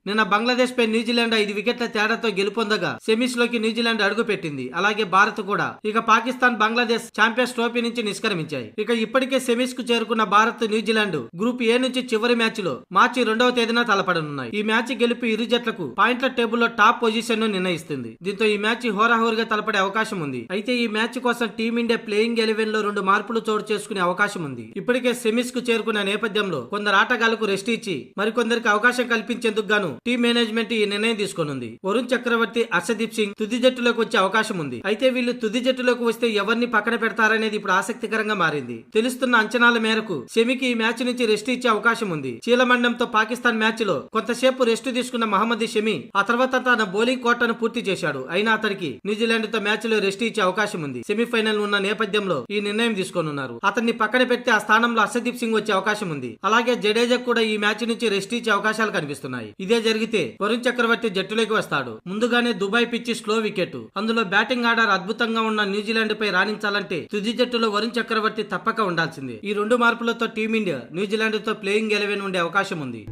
నిన్న బంగ్లాదేశ్ పై న్యూజిలాండ్ 5 వికెట్ల తేడాతో గెలుపొందగా సెమీస్ లోకి న్యూజిలాండ్ అడుగు పెట్టింది. అలాగే భారత్ కూడా. ఇక పాకిస్తాన్, బంగ్లాదేశ్ ఛాంపియన్స్ ట్రోఫీ నుంచి నిష్క్రమించాయి. ఇక ఇప్పటికే సెమీస్ కు చేరుకున్న భారత్, న్యూజిలాండ్ గ్రూప్ ఏ నుంచి చివరి మ్యాచ్ లో మార్చి 2వ తేదీన తలపడనున్నాయి. ఈ మ్యాచ్ గెలుపు ఇరు జట్లకు పాయింట్ల టేబుల్లో టాప్ పొజిషన్ ను నిర్ణయిస్తుంది. దీంతో ఈ మ్యాచ్ హోరాహోరీగా తలపడే అవకాశం ఉంది. అయితే ఈ మ్యాచ్ కోసం టీమిండియా ప్లేయింగ్ 11 లో 2 మార్పులు చోటు చేసుకునే అవకాశం ఉంది. ఇప్పటికే సెమీస్ కు చేరుకున్న నేపథ్యంలో కొందరు ఆటగాళ్లకు రెస్ట్ ఇచ్చి మరికొందరికి అవకాశం కల్పించేందుకు గాను టీం మేనేజ్మెంట్ ఈ నిర్ణయం తీసుకోనుంది. వరుణ్ చక్రవర్తి, హర్షదీప్ సింగ్ తుది జట్టులోకి వచ్చే అవకాశం ఉంది. అయితే వీళ్ళు తుది జట్టులోకి వస్తే ఎవరిని పక్కన పెడతారనేది ఇప్పుడు ఆసక్తికరంగా మారింది. తెలుస్తున్న అంచనాల మేరకు సెమీకి ఈ మ్యాచ్ నుంచి రెస్ట్ ఇచ్చే అవకాశం ఉంది. చీలమండంతో పాకిస్తాన్ మ్యాచ్ లో కొంతసేపు రెస్ట్ తీసుకున్న మహమ్మద్ షమి ఆ తర్వాత తన బౌలింగ్ కోటను పూర్తి చేశాడు. అయినా అతడికి న్యూజిలాండ్ తో మ్యాచ్ లో రెస్ట్ ఇచ్చే అవకాశం ఉంది. సెమీఫైనల్ ఉన్న నేపథ్యంలో ఈ నిర్ణయం తీసుకోనున్నారు. అతన్ని పక్కన పెడితే ఆ స్థానంలో హర్షదీప్ సింగ్ వచ్చే అవకాశం ఉంది. అలాగే జడేజా కూడా ఈ మ్యాచ్ నుంచి రెస్ట్ ఇచ్చే అవకాశాలు కనిపిస్తున్నాయి. ఇదే జరిగితే వరుణ్ చక్రవర్తి జట్టులోకి వస్తాడు. ముందుగానే దుబాయ్ పిచ్చి స్లో వికెట్, అందులో బ్యాటింగ్ ఆర్డర్ అద్భుతంగా ఉన్న న్యూజిలాండ్ పై రాణించాలంటే తుది జట్టులో వరుణ్ చక్రవర్తి తప్పక ఉండాల్సిందే. ఈ 2 మార్పులతో టీమిండియా న్యూజిలాండ్ తో ప్లేయింగ్ 11 ఉండే అవకాశం ఉంది.